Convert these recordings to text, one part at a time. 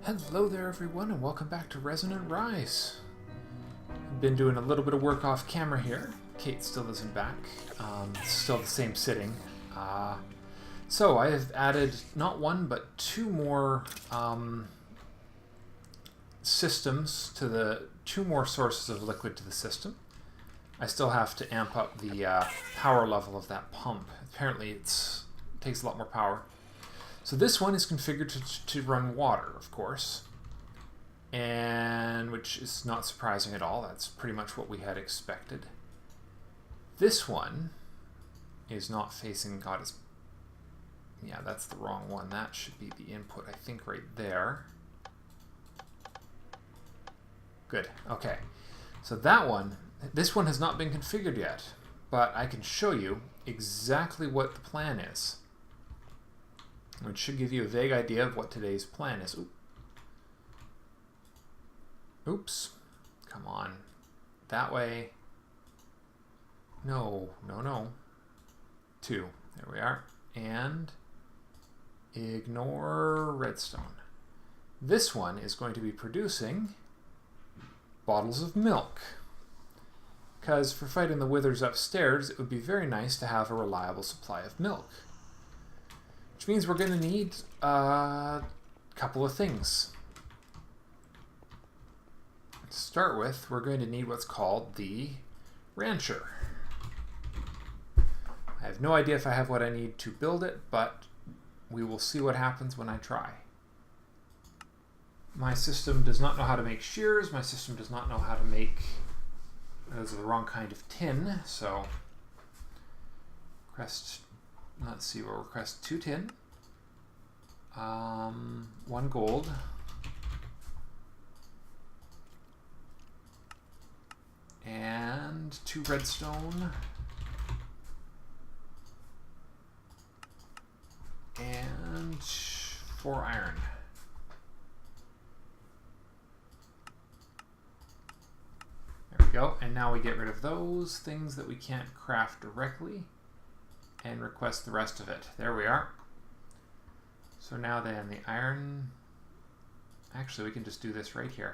Hello there everyone and welcome back to Resonant Rise. I've been doing a little bit of work off camera here. Kate still isn't back. Still the same sitting. So I have added not one but two more systems to the two more sources of liquid to the system. I still have to amp up the power level of that pump. Apparently it takes a lot more power. So this one is configured to run water, of course, and which is not surprising at all. That's pretty much what we had expected. This one is not facing God. Yeah, that's the wrong one. That should be the input, I think, right there. Good. Okay. So that one, this one has not been configured yet, but I can show you exactly what the plan is, which should give you a vague idea of what today's plan is. Oops. Come on. That way. No. 2. There we are. And ignore redstone. This one is going to be producing bottles of milk. Because for fighting the withers upstairs, it would be very nice to have a reliable supply of milk. Which means we're going to need a couple of things. To start with, we're going to need what's called the rancher. I have no idea if I have what I need to build it, but we will see what happens when I try. My system does not know how to make shears. My system does not know how to make... Those are the wrong kind of tin, so... Let's see, we'll request 2 tin, 1 gold, and 2 redstone, and 4 iron. There we go, and now we get rid of those things that we can't craft directly and request the rest of it. There we are. So now then, the iron... Actually, we can just do this right here.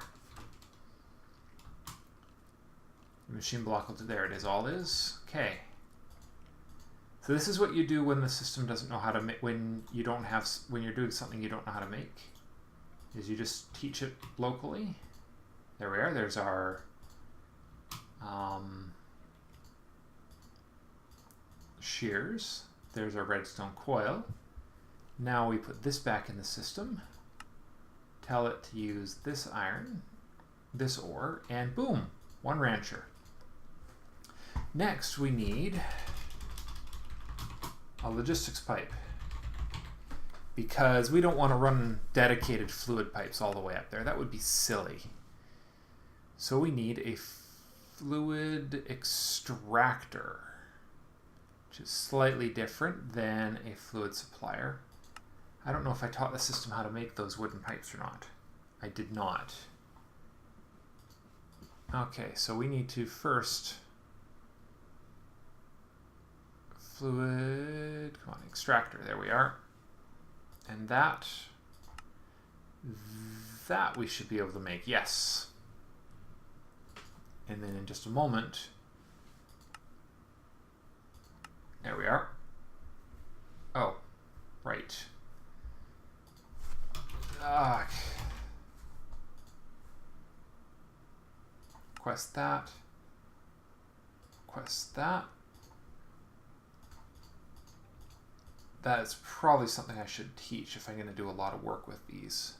The machine block will do... There it is, all is. Okay. So this is what you do when the system doesn't know how to make... When you're doing something you don't know how to make. Is you just teach it locally. There we are. There's our... shears. There's our redstone coil. Now we put this back in the system, tell it to use this iron, this ore, and boom, 1 rancher. Next we need a logistics pipe, because we don't want to run dedicated fluid pipes all the way up there. That would be silly. So we need a fluid extractor, which is slightly different than a fluid supplier. I don't know if I taught the system how to make those wooden pipes or not. I did not. Okay, so we need to first fluid, come on, extractor, there we are. And that we should be able to make, yes. And then in just a moment, there we are. Oh, right. Request that. Request that. That is probably something I should teach if I'm going to do a lot of work with these.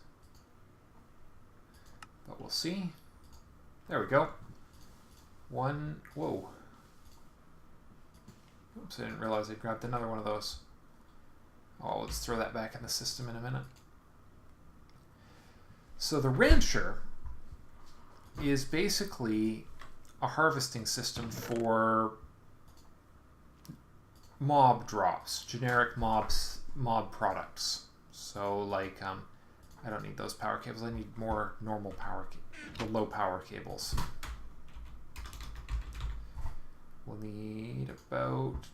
But we'll see. There we go. 1, whoa. Oops, I didn't realize I grabbed another one of those. Oh, let's throw that back in the system in a minute. So the rancher is basically a harvesting system for mob drops, generic mob products. So like, I don't need those power cables. I need more normal power, the low power cables. We'll need about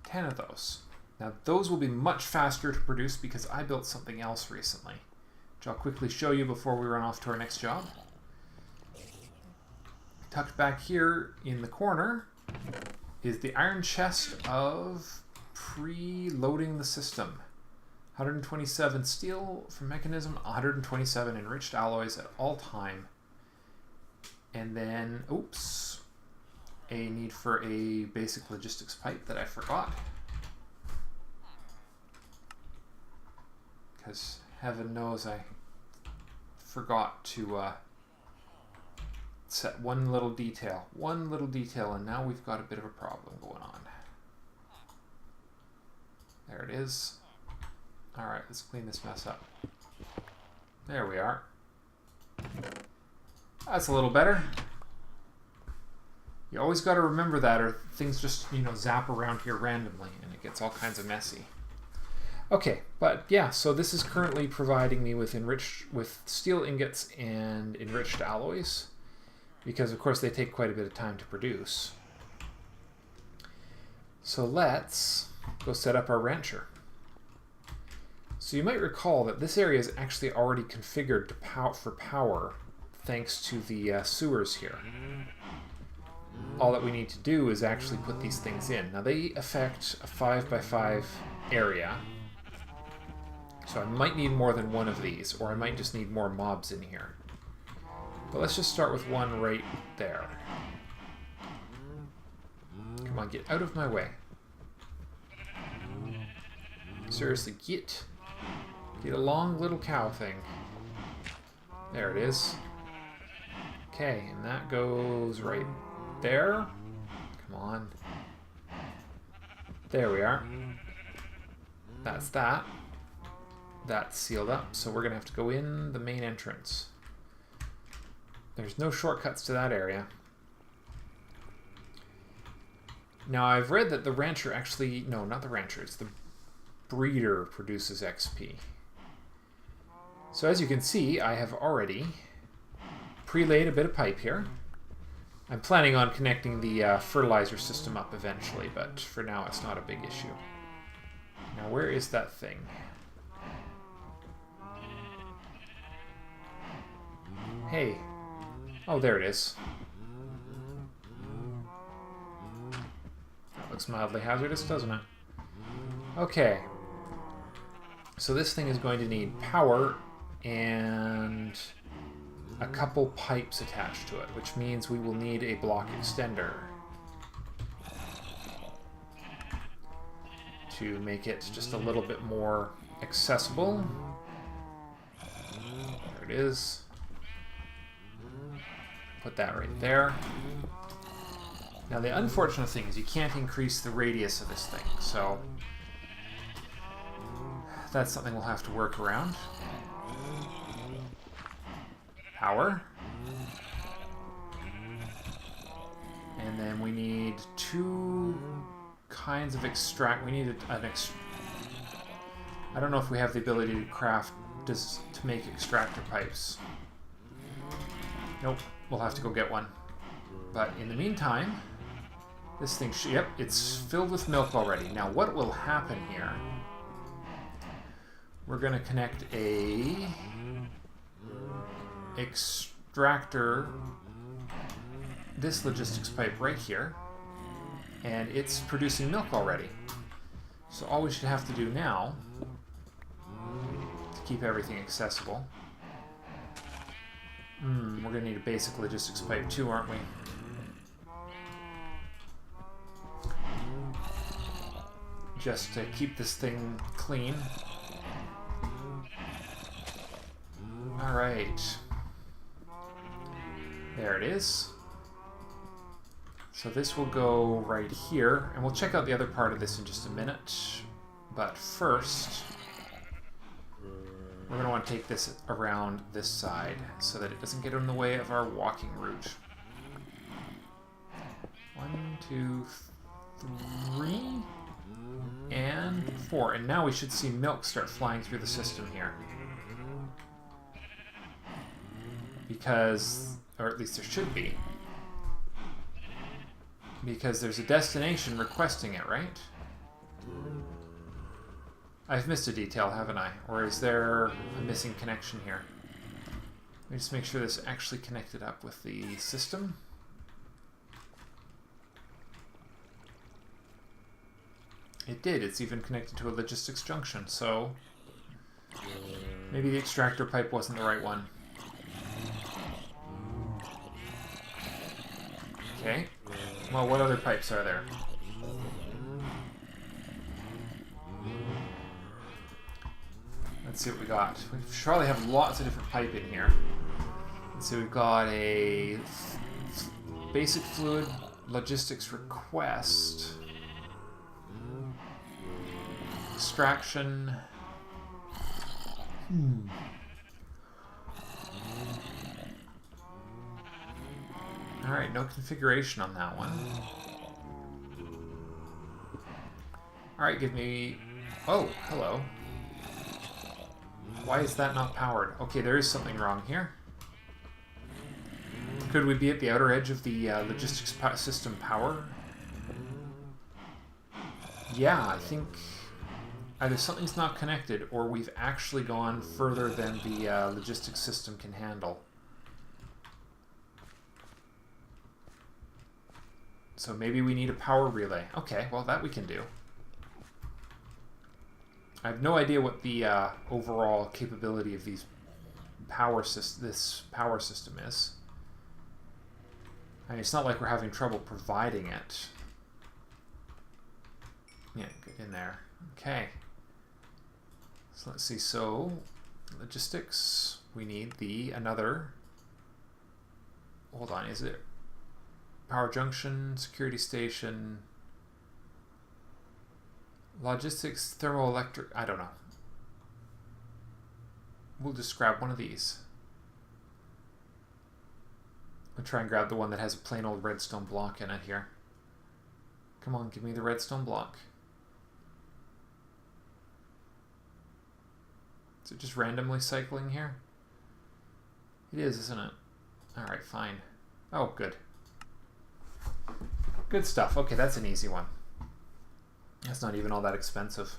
10 of those. Now those will be much faster to produce because I built something else recently which I'll quickly show you before we run off to our next job. Tucked back here in the corner is the iron chest of preloading the system. 127 steel from mechanism, 127 enriched alloys at all time. And then, oops, a need for a basic logistics pipe that I forgot. Because heaven knows I forgot to set one little detail, and now we've got a bit of a problem going on. There it is. All right, let's clean this mess up. There we are. That's a little better. You always got to remember that, or things just, you know, zap around here randomly and it gets all kinds of messy. Okay, but yeah, so this is currently providing me with steel ingots and enriched alloys, because of course they take quite a bit of time to produce. So let's go set up our rancher. So you might recall that this area is actually already configured to for power thanks to the sewers here. All that we need to do is actually put these things in. Now they affect a 5x5 area. So I might need more than one of these, or I might just need more mobs in here. But let's just start with one right there. Come on, get out of my way. Seriously, get a long little cow thing. There it is. Okay, and that goes right there. Come on. There we are. That's that. That's sealed up, so we're going to have to go in the main entrance. There's no shortcuts to that area. Now, I've read that the rancher actually... No, not the rancher. It's the breeder produces XP. So as you can see, I have already pre-laid a bit of pipe here. I'm planning on connecting the fertilizer system up eventually, but for now it's not a big issue. Now, where is that thing? Hey. Oh, there it is. That looks mildly hazardous, doesn't it? Okay. So this thing is going to need power and a couple pipes attached to it, which means we will need a block extender to make it just a little bit more accessible. There it is. Put that right there. Now the unfortunate thing is you can't increase the radius of this thing, so that's something we'll have to work around. Power. And then we need two kinds of extract. We need I don't know if we have the ability to craft to make extractor pipes. Nope. We'll have to go get one. But in the meantime, this thing, yep, it's filled with milk already. Now what will happen here, we're going to connect a extractor, this logistics pipe right here, and it's producing milk already. So all we should have to do now, to keep everything accessible, we're going to need a basic logistics pipe too, aren't we? Just to keep this thing clean. Alright. There it is. So this will go right here, and we'll check out the other part of this in just a minute. But first, we're going to want to take this around this side so that it doesn't get in the way of our walking route. 1, 2, 3, and 4. And now we should see milk start flying through the system here. Because, or at least there should be. Because there's a destination requesting it, right? I've missed a detail, haven't I? Or is there a missing connection here? Let me just make sure this actually connected up with the system. It did. It's even connected to a logistics junction, so maybe the extractor pipe wasn't the right one. Okay. Well, what other pipes are there? Let's see what we got. We surely have lots of different pipe in here. Let's see, we've got a basic fluid logistics request. Extraction. Alright, no configuration on that one. Alright, give me... Oh, hello. Why is that not powered? Okay, there is something wrong here. Could we be at the outer edge of the logistics system power? Yeah, I think either something's not connected or we've actually gone further than the logistics system can handle. So maybe we need a power relay. Okay, well that we can do. I have no idea what the overall capability of these this power system is. I mean, it's not like we're having trouble providing it. Yeah, get in there. Okay. So let's see. So logistics. We need another. Hold on. Is it power junction, security station? Logistics, thermoelectric, I don't know. We'll just grab one of these. We'll try and grab the one that has a plain old redstone block in it here. Come on, give me the redstone block. Is it just randomly cycling here? It is, isn't it? Alright, fine. Oh, good. Good stuff. Okay, that's an easy one. That's not even all that expensive.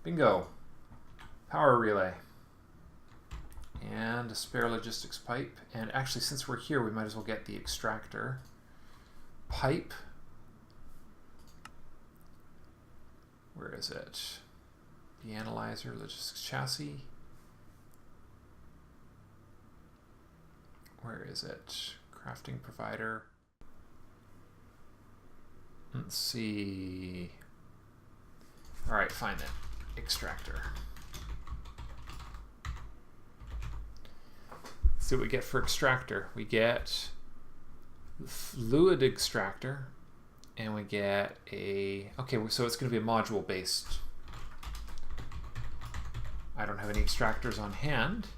Bingo. Power relay. And a spare logistics pipe. And actually, since we're here, we might as well get the extractor pipe. Where is it? The analyzer, logistics chassis. Where is it? Crafting provider. Let's see. All right, fine then. Extractor. Let's see what we get for extractor. We get fluid extractor, and we get a... Okay, so it's going to be a module based. I don't have any extractors on hand.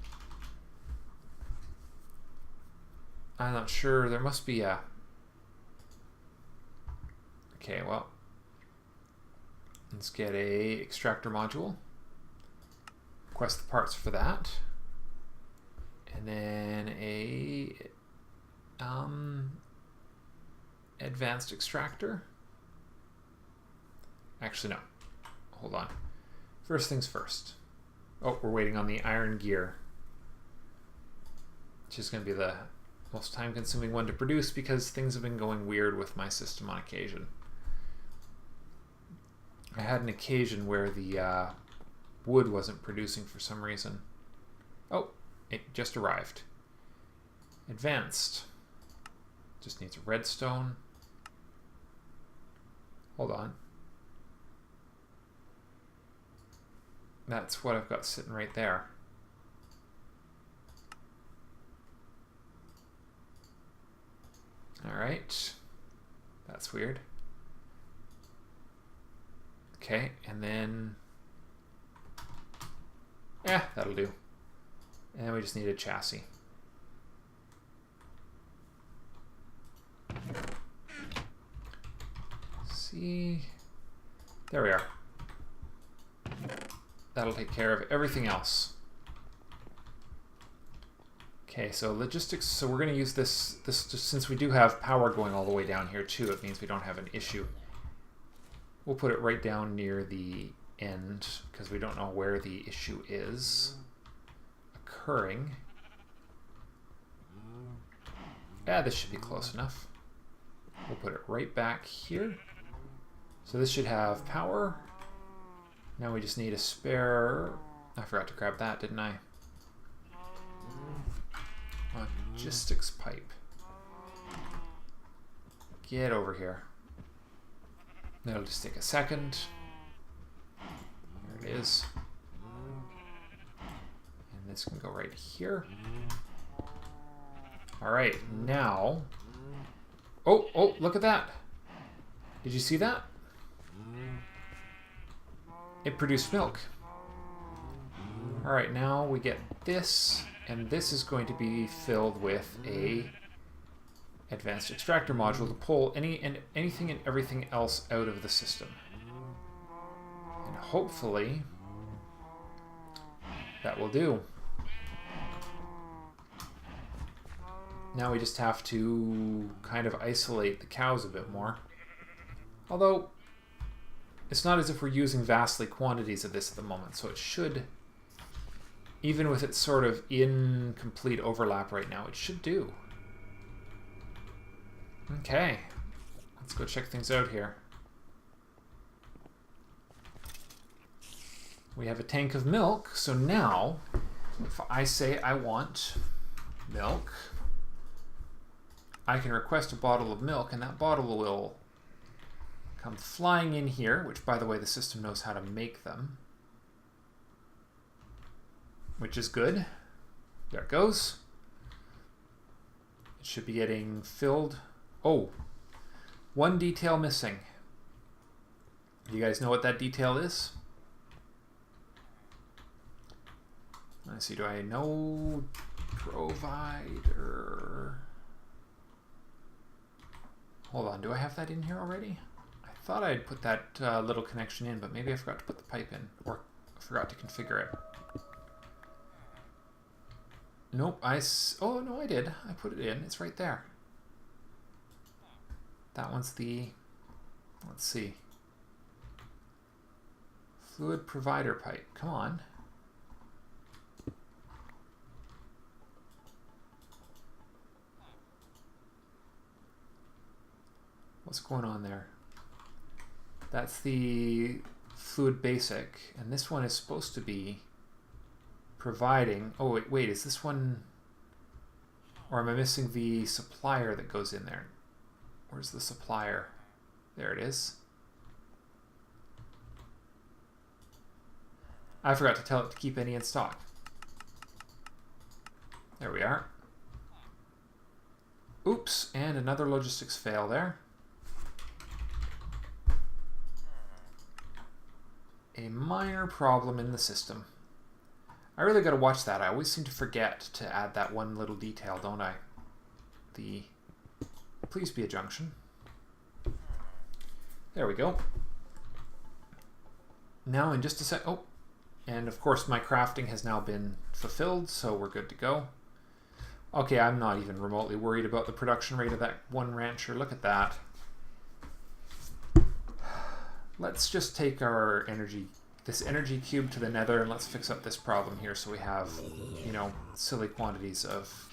I'm not sure. There must be a... Okay, well, let's get a extractor module. Request the parts for that. And then a advanced extractor. Actually, no. Hold on. First things first. Oh, we're waiting on the iron gear, which is going to be the most time-consuming one to produce because things have been going weird with my system on occasion. I had an occasion where the wood wasn't producing for some reason. Oh, it just arrived. Advanced. Just needs a redstone. Hold on. That's what I've got sitting right there. All right. That's weird. Okay, and then, yeah, that'll do. And we just need a chassis. See, there we are. That'll take care of everything else. Okay, so logistics, so we're gonna use this just since we do have power going all the way down here too, it means we don't have an issue We'll put it right down near the end because we don't know where the issue is occurring. Yeah, this should be close enough. We'll put it right back here. So this should have power. Now we just need a spare. I forgot to grab that, didn't I? Logistics pipe. Get over here. That'll just take a second. There it is. And this can go right here. All right, now. Oh, look at that. Did you see that? It produced milk. All right, now we get this, and this is going to be filled with a advanced extractor module to pull anything and everything else out of the system. And hopefully that will do. Now we just have to kind of isolate the cows a bit more. Although, it's not as if we're using vastly quantities of this at the moment, so it should, even with its sort of incomplete overlap right now, it should do. Okay, let's go check things out here. We have a tank of milk, so now, if I say I want milk, I can request a bottle of milk, and that bottle will come flying in here, which, by the way, the system knows how to make them, which is good. There it goes. It should be getting filled. Oh, one detail missing. Do you guys know what that detail is? Let's see, do I know provider? Hold on, do I have that in here already? I thought I'd put that little connection in, but maybe I forgot to put the pipe in, or I forgot to configure it. Nope, oh no, I did. I put it in, it's right there. That one's the, let's see. Fluid provider pipe, come on. What's going on there? That's the fluid basic, and this one is supposed to be providing. Oh wait, is this one, or am I missing the supplier that goes in there? Where's the supplier? There it is. I forgot to tell it to keep any in stock. There we are. Oops, and another logistics fail there. A minor problem in the system. I really got to watch that. I always seem to forget to add that one little detail, don't I? The please be a junction. There we go. Now in just a sec. Oh, and of course my crafting has now been fulfilled, so we're good to go. Okay, I'm not even remotely worried about the production rate of that one rancher. Look at that. Let's just take our this energy cube to the nether, and let's fix up this problem here so we have, you know, silly quantities of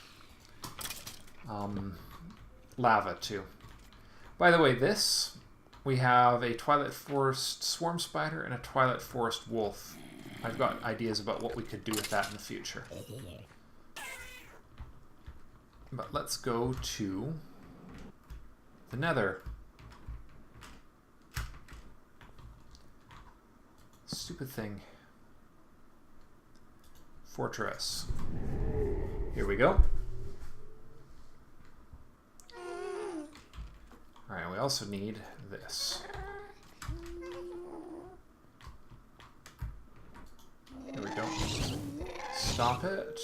lava too. By the way, we have a Twilight Forest swarm spider and a Twilight Forest wolf. I've got ideas about what we could do with that in the future. But let's go to the nether. Stupid thing. Fortress. Here we go. Alright, we also need this. There we go. Stop it.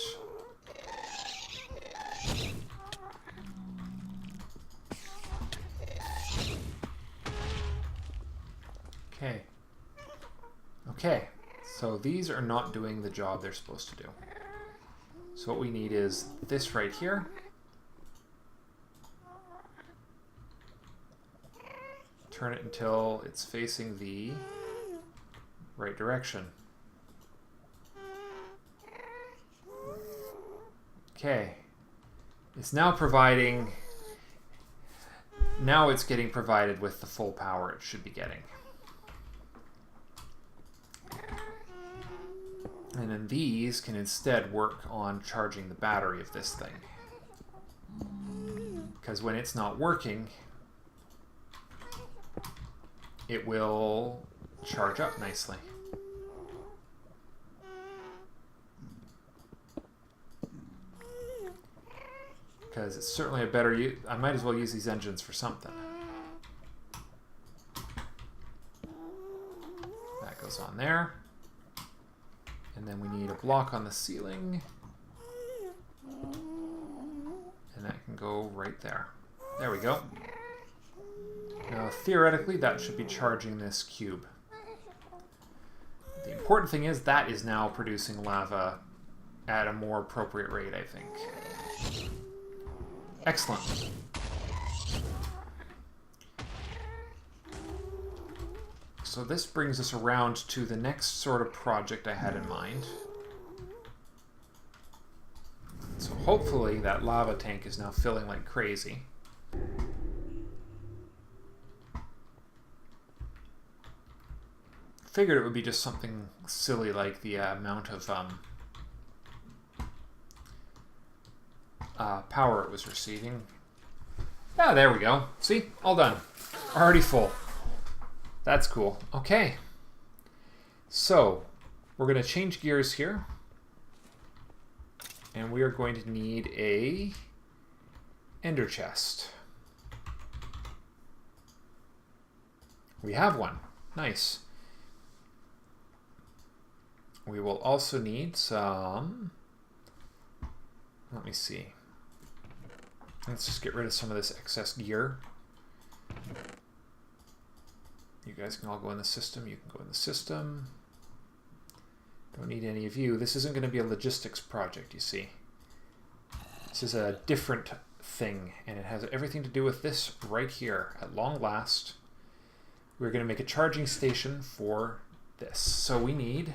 Okay. Okay, so these are not doing the job they're supposed to do. So what we need is this right here. Turn it until it's facing the right direction. Okay. It's now providing... Now it's getting provided with the full power it should be getting. And then these can instead work on charging the battery of this thing. Because when it's not working, it will charge up nicely. Because it's certainly a better use. I might as well use these engines for something. That goes on there. And then we need a block on the ceiling. And that can go right there. There we go. Now, theoretically, that should be charging this cube. The important thing is that is now producing lava at a more appropriate rate, I think. Excellent. So this brings us around to the next sort of project I had in mind. So hopefully that lava tank is now filling like crazy. Figured it would be just something silly like the amount of power it was receiving. Ah, there we go. See? All done. Already full. That's cool. Okay. So, we're going to change gears here. And we are going to need a ender chest. We have one. Nice. We will also need some... Let me see. Let's just get rid of some of this excess gear. You guys can all go in the system. You can go in the system. Don't need any of you. This isn't going to be a logistics project, you see. This is a different thing, and it has everything to do with this right here. At long last, we're going to make a charging station for this. So we need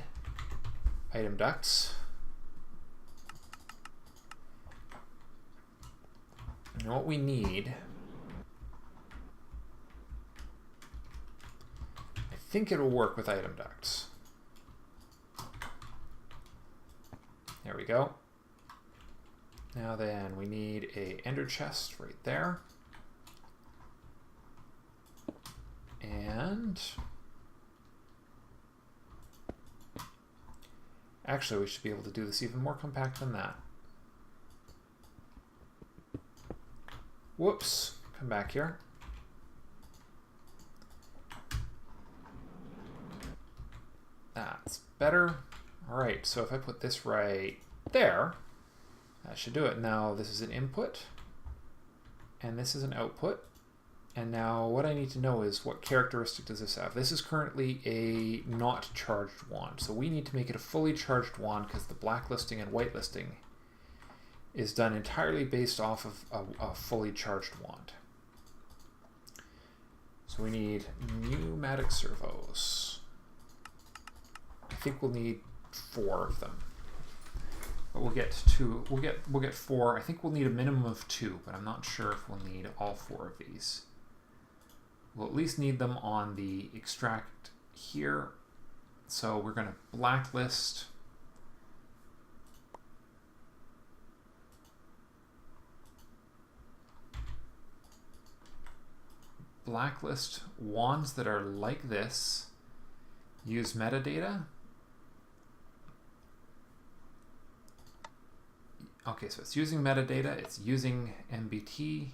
item ducts. And what we need, I think it'll work with item ducts. There we go. Now then, we need a ender chest right there. And actually, we should be able to do this even more compact than that. Whoops. Come back here. That's better. All right, so if I put this right there, that should do it. Now this is an input, and this is an output. And now what I need to know is what characteristic does this have? This is currently a not charged wand. So we need to make it a fully charged wand because the blacklisting and whitelisting is done entirely based off of a fully charged wand. So we need pneumatic servos. I think we'll need 4 of them. But we'll get 2. We'll get 4. I think we'll need a minimum of 2, but I'm not sure if we'll need all 4 of these. We'll at least need them on the extract here. So we're going to blacklist wands that are like this. Use metadata. Okay, so it's using metadata, it's using MBT.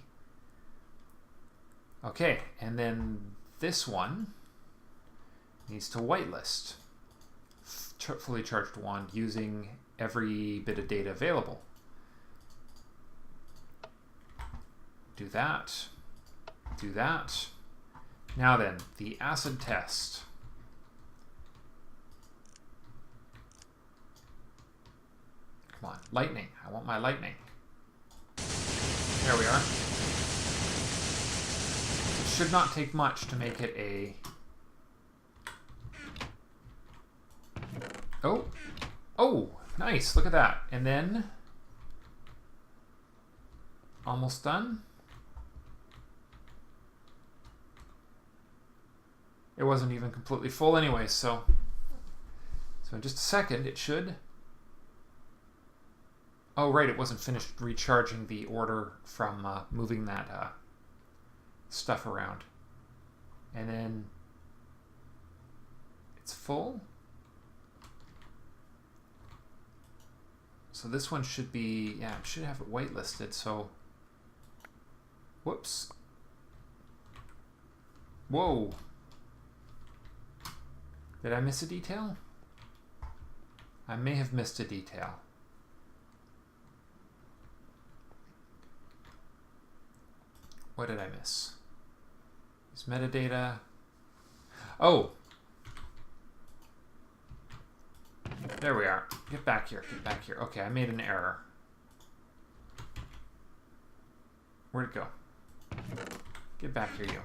Okay, and then this one needs to whitelist fully charged wand using every bit of data available. Do that. Do that. Now then, the acid test. Come on, lightning. I want my lightning. There we are. should not take much to make it a... Oh! Oh! Nice! Look at that. And then... Almost done. It wasn't even completely full anyway, so in just a second it should... Oh, right, it wasn't finished recharging the order from moving that stuff around. And then it's full. So this one should be, yeah, it should have it whitelisted, so... Whoops. Whoa. Did I miss a detail? I may have missed a detail. What did I miss? Is metadata... Oh! There we are. Get back here. Get back here. Okay, I made an error. Where'd it go? Get back here, you.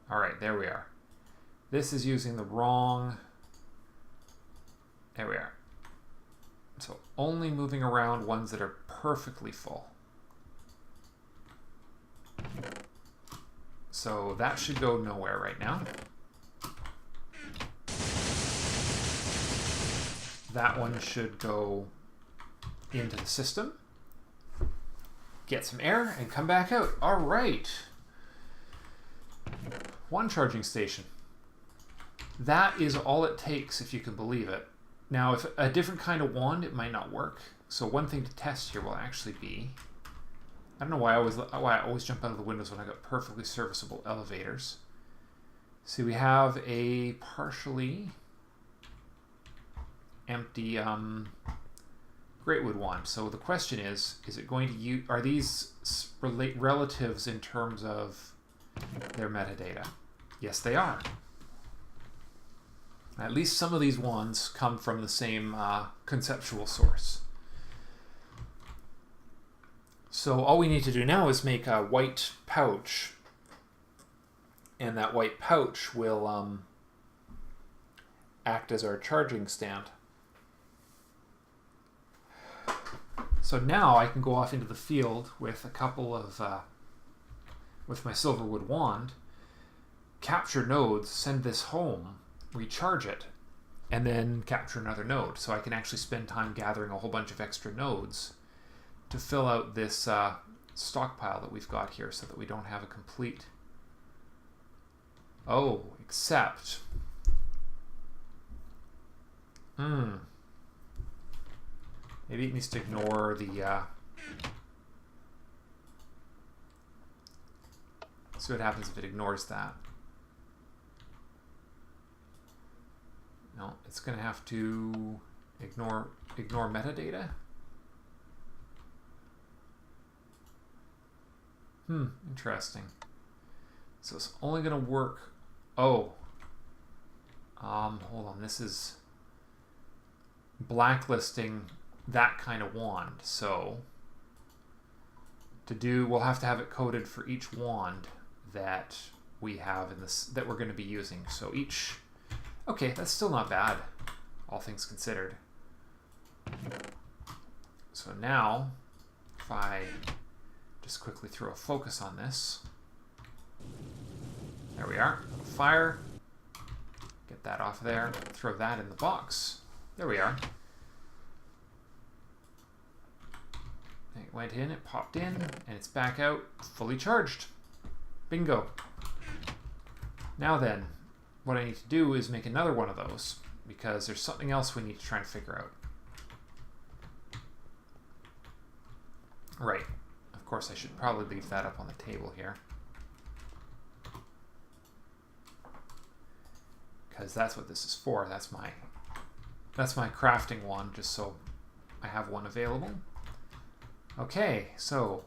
Alright, there we are. This is using the wrong... There we are. So only moving around ones that are perfectly full. So that should go nowhere right now. That one should go into the system, get some air, and come back out. All right. One charging station. That is all it takes, if you can believe it. Now, if a different kind of wand, it might not work. So one thing to test here will actually be... I don't know why I always jump out of the windows when I got perfectly serviceable elevators. See, we have a partially empty Greatwood wand. So the question is it going to use... Are these relatives in terms of their metadata? Yes, they are. At least some of these wands come from the same conceptual source. So all we need to do now is make a white pouch, and that white pouch will act as our charging stand. So now I can go off into the field with a couple of, with my Silverwood wand, capture nodes, send this home, recharge it, and then capture another node. So I can actually spend time gathering a whole bunch of extra nodes to fill out this stockpile that we've got here so that we don't have a complete... Oh, except... Maybe it needs to ignore the... See what happens if it ignores that. No, it's going to have to ignore metadata. Interesting. So it's only going to work... Oh. Hold on. This is blacklisting that kind of wand. So to do, we'll have to have it coded for each wand that we have in this, that we're going to be using. So each... Okay, that's still not bad, all things considered. So now, if I just quickly throw a focus on this. There we are. Fire. Get that off there. Throw that in the box. There we are. It went in, it popped in, and it's back out fully charged. Bingo. Now then, what I need to do is make another one of those, because there's something else we need to try and figure out. Right. Of course, I should probably leave that up on the table here, because that's what this is for. That's my crafting wand, just so I have one available. Okay, so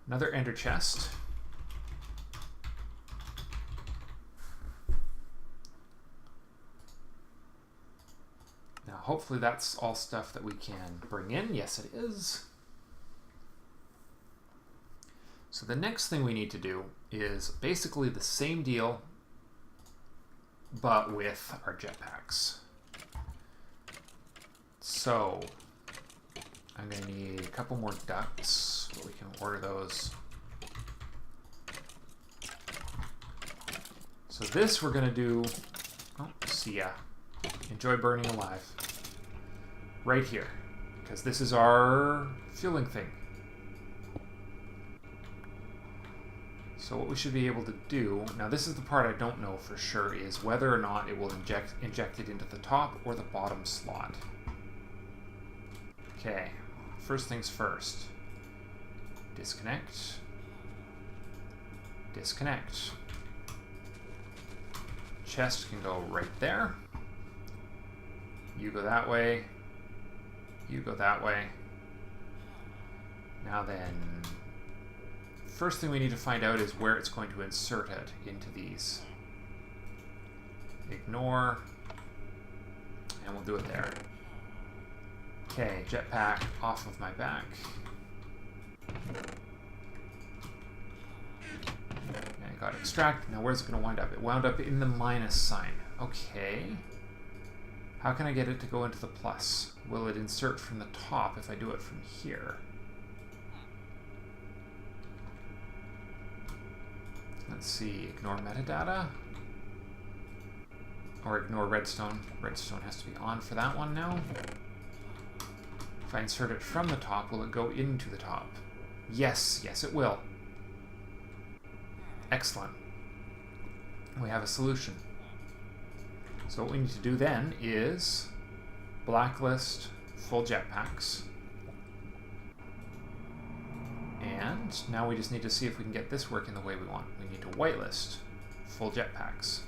another ender chest. Now, hopefully that's all stuff that we can bring in. Yes, it is. So the next thing we need to do is basically the same deal, but with our jetpacks. So I'm going to need a couple more ducts, but we can order those. So this we're going to do, oh, see ya. Enjoy burning alive. Right here, because this is our fueling thing. So what we should be able to do, now this is the part I don't know for sure, is whether or not it will inject it into the top or the bottom slot. Okay, first things first. Disconnect. Disconnect. Chest can go right there. You go that way. You go that way. Now then, first thing we need to find out is where it's going to insert it into these. Ignore, and we'll do it there. Okay, jetpack off of my back. And I got extract. Now where's it going to wind up? It wound up in the minus sign. Okay. How can I get it to go into the plus? Will it insert from the top if I do it from here? Let's see, ignore metadata. Or ignore redstone. Redstone has to be on for that one now. If I insert it from the top, will it go into the top? Yes, yes it will. Excellent. We have a solution. So what we need to do then is blacklist full jetpacks. And now we just need to see if we can get this working the way we want. We need to whitelist full jetpacks.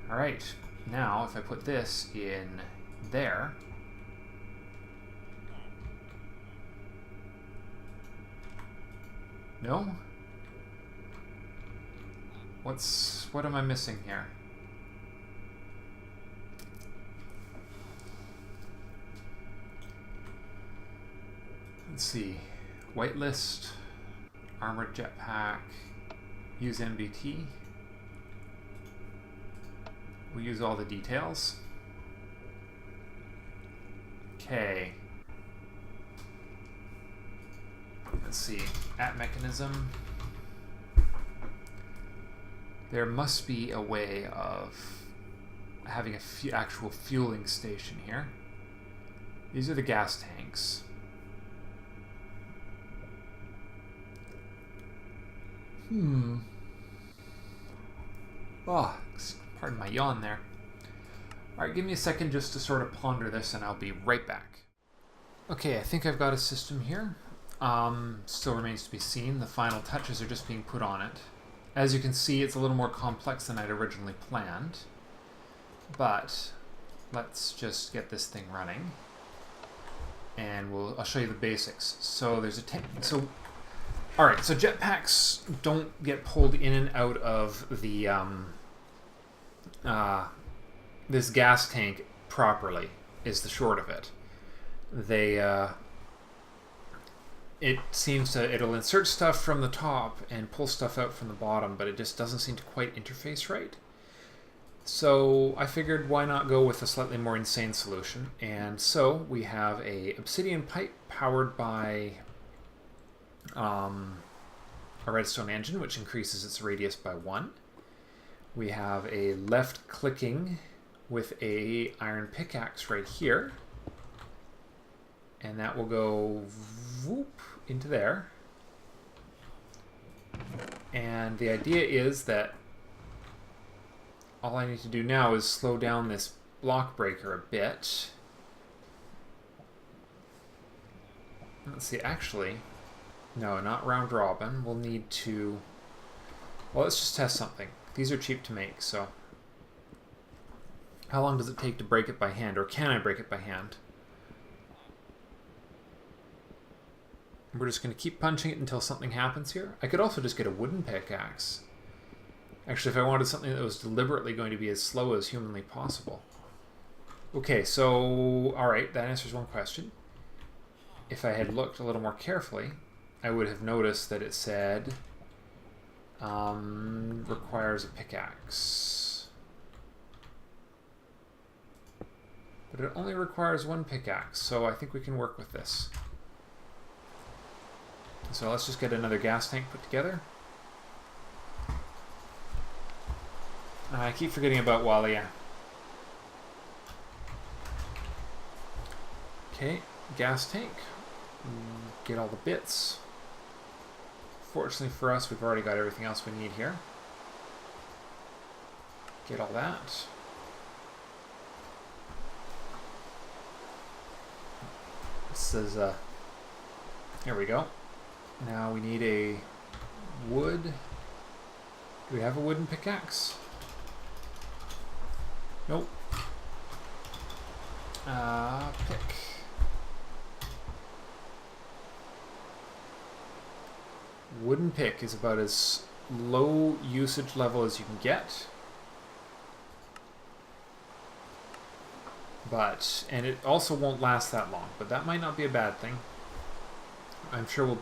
Alright, now if I put this in there, no? What am I missing here? Let's see. Whitelist, armored jetpack, use NBT. We'll use all the details. Okay. Let's see. At mechanism. There must be a way of having a actual fueling station here. These are the gas tanks. Oh, pardon my yawn there. Alright, give me a second just to sort of ponder this and I'll be right back. Okay, I think I've got a system here. Still remains to be seen. The final touches are just being put on it. As you can see, it's a little more complex than I'd originally planned. But let's just get this thing running. And I'll show you the basics. So there's a tank. Alright, so jetpacks don't get pulled in and out of the this gas tank properly, is the short of it. It seems it'll insert stuff from the top and pull stuff out from the bottom, but it just doesn't seem to quite interface right. So I figured why not go with a slightly more insane solution. And so we have a obsidian pipe powered by a redstone engine, which increases its radius by 1. We have a left clicking with a iron pickaxe right here. And that will go whoop into there. And the idea is that all I need to do now is slow down this block breaker a bit. Let's see, actually, no, not round robin. We'll need to, well, let's just test something. These are cheap to make, so how long does it take to break it by hand, or can I break it by hand? We're just going to keep punching it until something happens here. I could also just get a wooden pickaxe. Actually, if I wanted something that was deliberately going to be as slow as humanly possible. Okay, so, alright, that answers one question. If I had looked a little more carefully, I would have noticed that it said requires a pickaxe. But it only requires one pickaxe, so I think we can work with this. So let's just get another gas tank put together. I keep forgetting about Walia. Okay, gas tank. Get all the bits. Fortunately for us, we've already got everything else we need here. Get all that. This is here we go. Now we need a wood. Do we have a wooden pickaxe? Nope. Pick. Wooden pick is about as low usage level as you can get. And it also won't last that long, but that might not be a bad thing. I'm sure we'll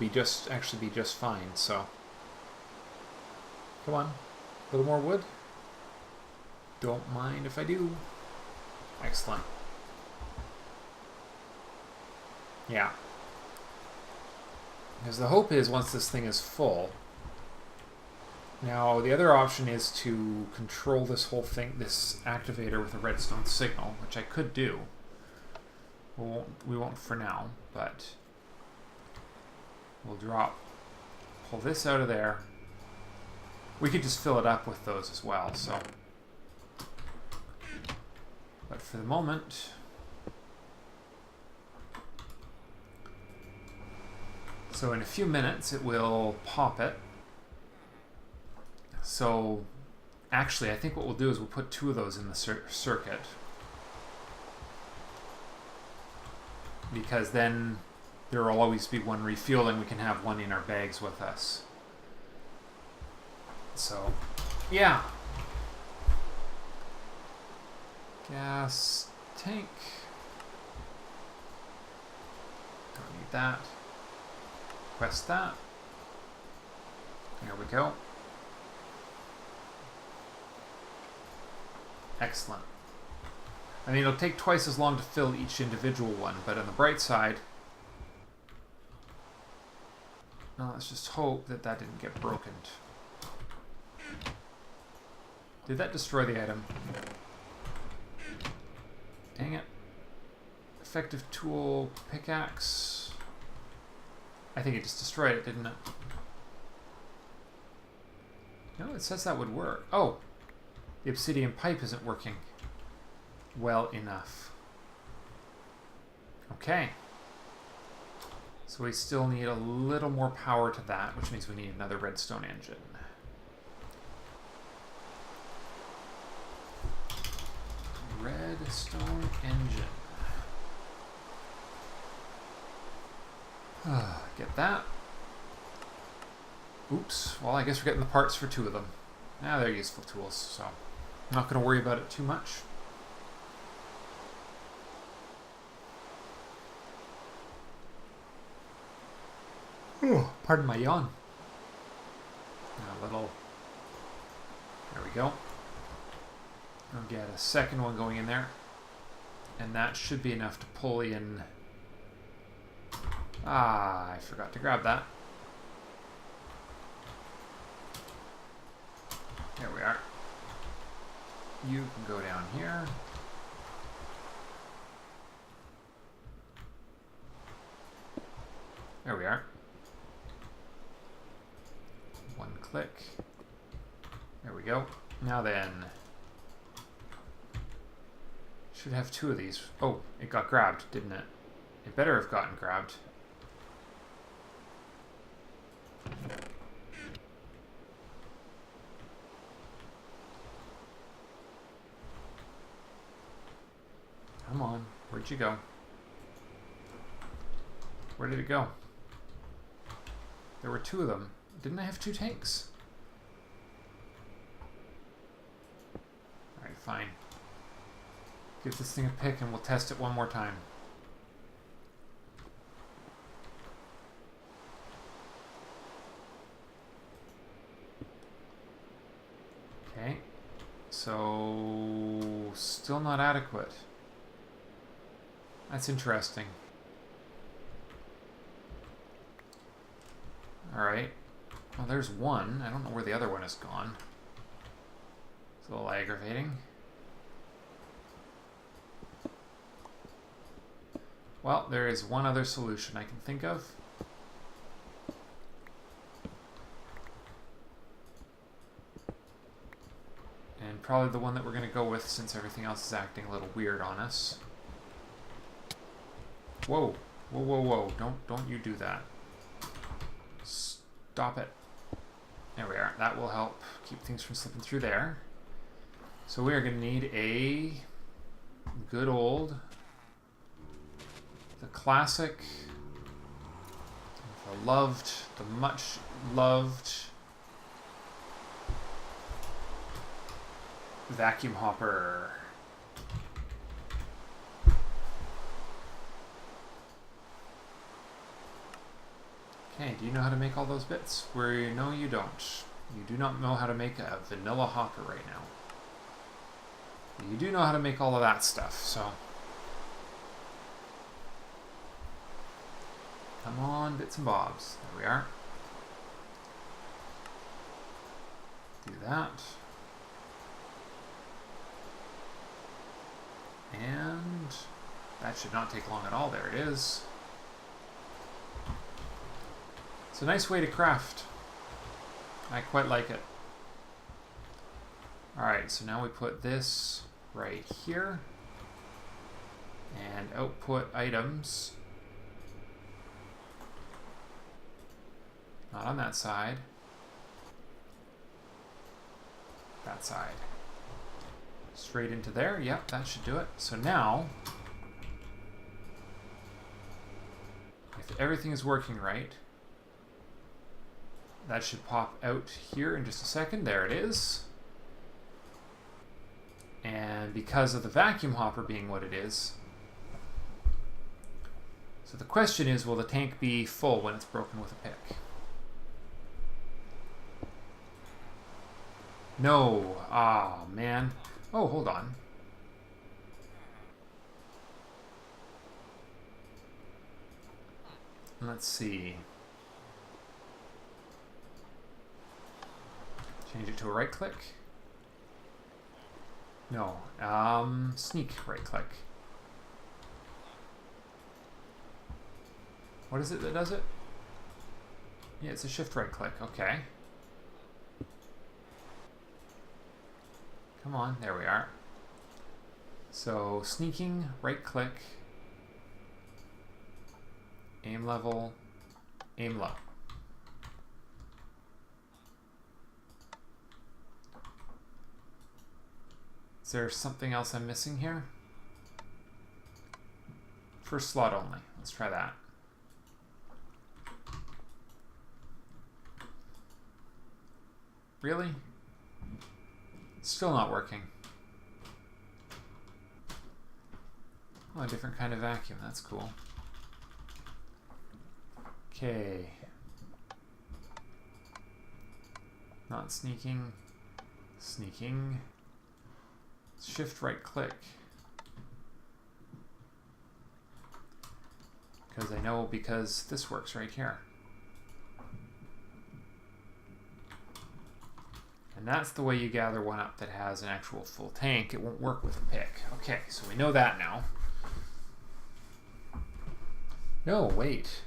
actually be just fine, so. Come on. A little more wood? Don't mind if I do. Excellent. Yeah. Because the hope is once this thing is full. Now the other option is to control this whole thing, this activator with a redstone signal, which I could do. We won't for now, but we'll pull this out of there. We could just fill it up with those as well, so. But for the moment, so in a few minutes it will pop it. So actually I think what we'll do is we'll put 2 of those in the circuit. Because then there will always be one refueling. We can have one in our bags with us. So, yeah. Gas tank. Don't need that. Request that. There we go. Excellent. I mean, it'll take twice as long to fill each individual one, but on the bright side, now let's just hope that that didn't get broken. Did that destroy the item? Dang it. Effective tool, pickaxe. I think it just destroyed it, didn't it? No, it says that would work. Oh, the obsidian pipe isn't working well enough. Okay. So we still need a little more power to that, which means we need another redstone engine. Redstone engine. Get that. Oops. Well, I guess we're getting the parts for 2 of them. Now they're useful tools, so I'm not going to worry about it too much. Oh, pardon my yawn. A little. There we go. I'll get a second one going in there. And that should be enough to pull in. Ah, I forgot to grab that. There we are. You can go down here. There we are. One click. There we go. Now then. Should have 2 of these. Oh, it got grabbed, didn't it? It better have gotten grabbed. Come on, where'd you go? Where did it go? There were 2 of them. Didn't I have 2 tanks? Alright, fine. Give this thing a pick and we'll test it one more time. Okay. So, still not adequate. That's interesting. Alright. Well, there's one. I don't know where the other one has gone. It's a little aggravating. Well, there is one other solution I can think of. And probably the one that we're going to go with since everything else is acting a little weird on us. Whoa. Whoa, whoa, whoa. Don't you do that. Stop it. There we are. That will help keep things from slipping through there. So we are going to need a good old, the classic, the loved, the much loved vacuum hopper. Okay, do you know how to make all those bits? No, you don't. You do not know how to make a vanilla hopper right now. You do know how to make all of that stuff, so. Come on, bits and bobs. There we are. Do that. And that should not take long at all. There it is. It's a nice way to craft. I quite like it. Alright, so now we put this right here. And output items. Not on that side. That side. Straight into there. Yep, that should do it. So now, if everything is working right, that should pop out here in just a second. There it is. And because of the vacuum hopper being what it is, so the question is, will the tank be full when it's broken with a pick? No. Ah, man. Oh, hold on. Let's see. Change it to a right click. No. Sneak right click. What is it that does it? Yeah, it's a shift right click. Okay. Come on, there we are. So sneaking, right click, aim level, aim low. Is there something else I'm missing here? First slot only. Let's try that. Really? Still not working. Oh, a different kind of vacuum. That's cool. Okay. Not sneaking. Sneaking. Shift right click. Because I know because this works right here. And that's the way you gather one up that has an actual full tank. It won't work with a pick. Okay, so we know that now. No, wait.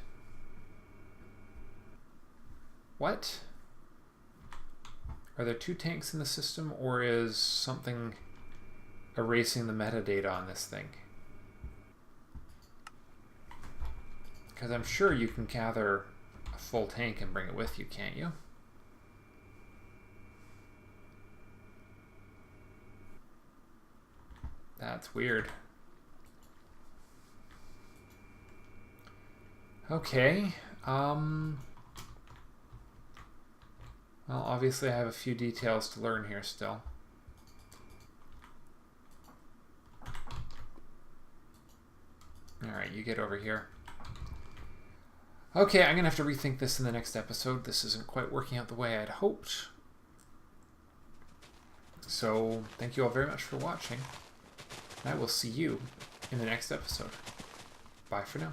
What? Are there two tanks in the system, or is something erasing the metadata on this thing? Because I'm sure you can gather a full tank and bring it with you, can't you? That's weird. Okay. Well, obviously I have a few details to learn here still. Alright, you get over here. Okay, I'm going to have to rethink this in the next episode. This isn't quite working out the way I'd hoped. So thank you all very much for watching. I will see you in the next episode. Bye for now.